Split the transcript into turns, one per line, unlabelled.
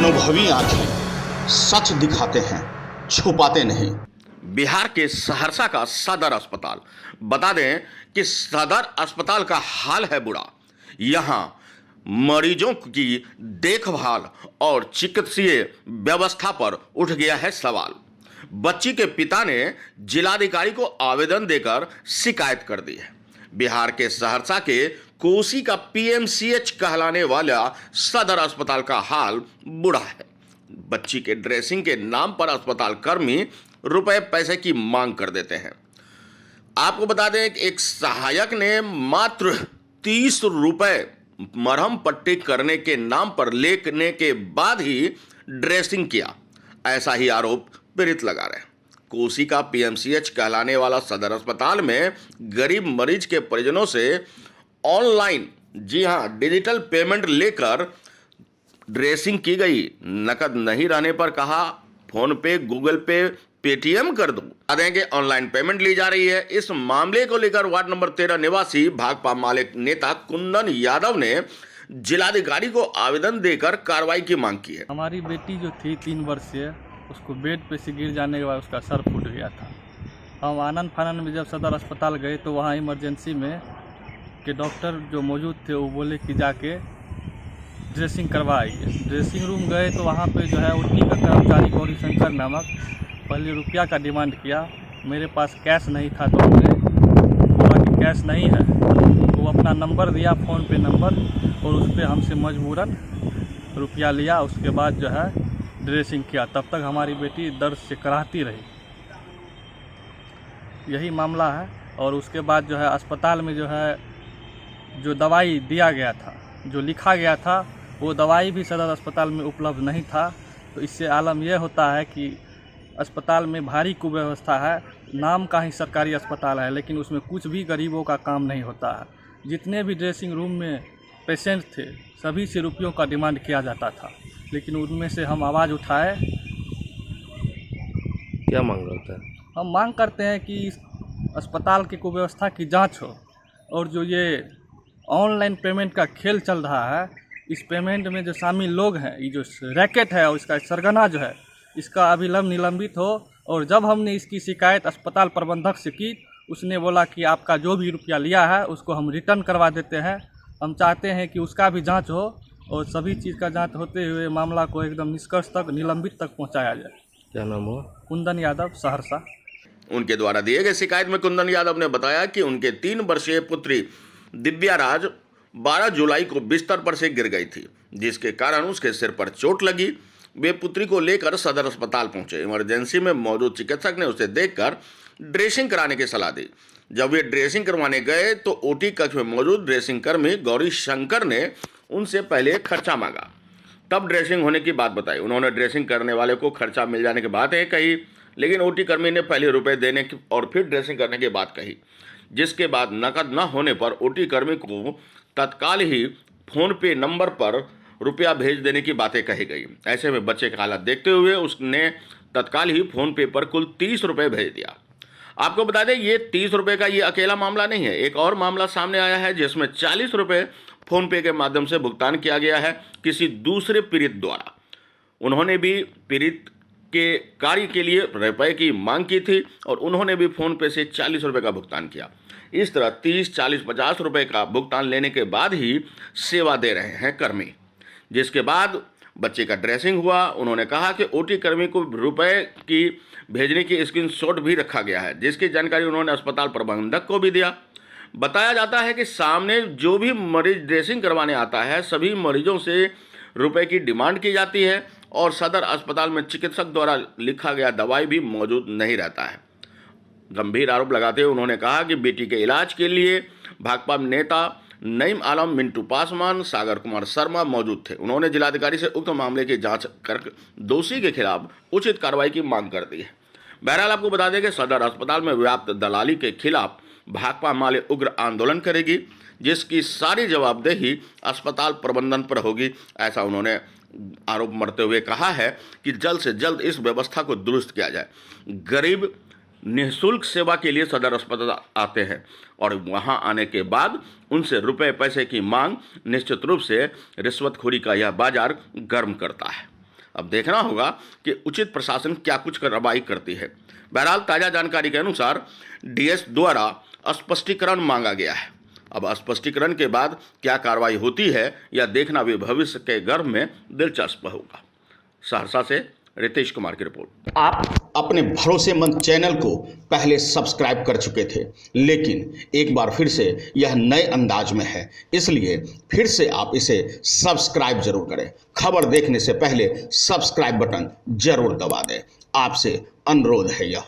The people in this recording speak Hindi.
अनुभवी आंखें सच दिखाते हैं, छुपाते नहीं।
बिहार के सहरसा का सदर अस्पताल, बता दें कि सदर अस्पताल का हाल है बुरा। यहां मरीजों की देखभाल और चिकित्सीय व्यवस्था पर उठ गया है सवाल। बच्ची के पिता ने जिलाधिकारी को आवेदन देकर शिकायत कर दी है। बिहार के सहरसा के कोसी का पीएमसीएच कहलाने वाला सदर अस्पताल का हाल बुरा है। बच्ची के ड्रेसिंग के नाम पर अस्पताल कर्मी रुपए पैसे की मांग कर देते हैं। आपको बता दें कि एक सहायक ने मात्र 30 रुपए मरहम पट्टी करने के नाम पर लेने के बाद ही ड्रेसिंग किया, ऐसा ही आरोप पीड़ित लगा रहे हैं। कोसी का पीएमसीएच कहलाने वाला सदर अस्पताल में गरीब मरीज के परिजनों से ऑनलाइन, जी हां, डिजिटल पेमेंट लेकर ड्रेसिंग की गई। नकद नहीं रहने पर कहा फोन पे, गूगल पे, पेटीएम कर दो। बता दें कि ऑनलाइन पेमेंट ली जा रही है। इस मामले को लेकर वार्ड नंबर 13 निवासी भाकपा माले नेता कुंदन यादव ने जिलाधिकारी को आवेदन देकर कार्रवाई की मांग की है।
हमारी बेटी जो थी 3 वर्षीय, उसको बेड पे से गिर जाने के बाद उसका सर फूट गया था। हम आनंद फानंद में जब सदर अस्पताल गए तो वहाँ इमरजेंसी में के डॉक्टर जो मौजूद थे वो बोले कि जाके ड्रेसिंग करवाइए। ड्रेसिंग रूम गए तो वहाँ पे जो है ओटी का कर्मचारी गौरी शंकर नामक पहले रुपया का डिमांड किया। मेरे पास कैश नहीं था तो हमने बोला कि कैश नहीं है, वो अपना नंबर दिया, फ़ोन पे नंबर, और उस पर हमसे मजबूरन रुपया लिया। उसके बाद जो है ड्रेसिंग किया। तब तक हमारी बेटी दर्द से कराहती रही। यही मामला है। और उसके बाद जो है अस्पताल में जो है जो दवाई दिया गया था, जो लिखा गया था, वो दवाई भी सदर अस्पताल में उपलब्ध नहीं था। तो इससे आलम यह होता है कि अस्पताल में भारी कुव्यवस्था है। नाम का ही सरकारी अस्पताल है, लेकिन उसमें कुछ भी गरीबों का काम नहीं होता है। जितने भी ड्रेसिंग रूम में पेशेंट थे, सभी से रुपयों का डिमांड किया जाता था, लेकिन उनमें से हम आवाज़ उठाए।
क्या मांग करते हैं?
हम मांग करते हैं कि इस अस्पताल की कुव्यवस्था की जांच हो, और जो ये ऑनलाइन पेमेंट का खेल चल रहा है, इस पेमेंट में जो शामिल लोग हैं, ये जो रैकेट है और इसका सरगना जो है, इसका अभिलंब निलंबित हो। और जब हमने इसकी शिकायत अस्पताल प्रबंधक से की, उसने बोला कि आपका जो भी रुपया लिया है उसको हम रिटर्न करवा देते हैं। हम चाहते हैं कि उसका भी जांच हो और सभी चीज़ का जांच होते हुए मामला को एकदम निष्कर्ष तक, निलंबित तक पहुंचाया जाए।
क्या नाम हुआ?
कुंदन यादव, सहरसा।
उनके द्वारा दिए गए शिकायत में कुंदन यादव ने बताया कि उनके 3 वर्षीय पुत्री दिव्या राज 12 जुलाई को बिस्तर पर से गिर गई थी, जिसके कारण उसके सिर पर चोट लगी। वे पुत्री को लेकर सदर अस्पताल पहुंचे। इमरजेंसी में मौजूद चिकित्सक ने उसे देखकर ड्रेसिंग कराने की सलाह दी। जब वे ड्रेसिंग करवाने गए तो ओटी कक्ष में मौजूद ड्रेसिंग कर्मी गौरी शंकर ने उनसे पहले खर्चा मांगा, तब ड्रेसिंग होने की बात बताई। उन्होंने ड्रेसिंग करने वाले को खर्चा मिल जाने की बात कही, लेकिन ओटी कर्मी ने पहले रुपए देने की और फिर ड्रेसिंग करने की बात कही, जिसके बाद नकद न होने पर ओटी कर्मी को तत्काल ही फोन पे नंबर पर रुपया भेज देने की बातें कही गई। ऐसे में बच्चे की हालत देखते हुए उसने तत्काल ही फोन पे पर कुल 30 रुपये भेज दिया। आपको बता दें, ये 30 रुपये का ये अकेला मामला नहीं है। एक और मामला सामने आया है जिसमें 40 रुपये फोन पे के माध्यम से भुगतान किया गया है किसी दूसरे पीड़ित द्वारा। उन्होंने भी पीड़ित के कार्य के लिए रुपए की मांग की थी और उन्होंने भी फोन पे से 40 रुपये का भुगतान किया। इस तरह 30, 40, 50 रुपये का भुगतान लेने के बाद ही सेवा दे रहे हैं कर्मी। जिसके बाद बच्चे का ड्रेसिंग हुआ। उन्होंने कहा कि ओटी कर्मी को रुपए की भेजने की स्क्रीनशॉट भी रखा गया है, जिसकी जानकारी उन्होंने अस्पताल प्रबंधक को भी दिया। बताया जाता है कि सामने जो भी मरीज ड्रेसिंग करवाने आता है, सभी मरीजों से रुपए की डिमांड की जाती है और सदर अस्पताल में चिकित्सक द्वारा लिखा गया दवाई भी मौजूद नहीं रहता है। गंभीर आरोप लगाते हुए उन्होंने कहा कि बेटी के इलाज के लिए भाकपा नेता नईम आलम, मिंटू पासवान, सागर कुमार शर्मा मौजूद थे। उन्होंने जिलाधिकारी से उक्त मामले की जांच कर दोषी के खिलाफ उचित कार्रवाई की मांग कर दी है। बहरहाल आपको बता दें कि सदर अस्पताल में व्याप्त दलाली के खिलाफ भाकपा माले उग्र आंदोलन करेगी, जिसकी सारी जवाबदेही अस्पताल प्रबंधन पर होगी, ऐसा उन्होंने आरोप मरते हुए कहा है कि जल्द से जल्द इस व्यवस्था को दुरुस्त किया जाए। गरीब निःशुल्क सेवा के लिए सदर अस्पताल आते हैं और वहां आने के बाद उनसे रुपए पैसे की मांग निश्चित रूप से रिश्वतखोरी का यह बाजार गर्म करता है। अब देखना होगा कि उचित प्रशासन क्या कुछ कार्रवाई करती है। बहरहाल ताज़ा जानकारी के अनुसार डीएस द्वारा स्पष्टीकरण मांगा गया है। अब स्पष्टीकरण के बाद क्या कार्रवाई होती है यह देखना भी भविष्य के गर्भ में दिलचस्प होगा। सहरसा से रितेश कुमार की रिपोर्ट।
आप अपने भरोसेमंद चैनल को पहले सब्सक्राइब कर चुके थे, लेकिन एक बार फिर से यह नए अंदाज में है, इसलिए फिर से आप इसे सब्सक्राइब जरूर करें। खबर देखने से पहले सब्सक्राइब बटन जरूर दबा दें। आपसे अनुरोध है यह।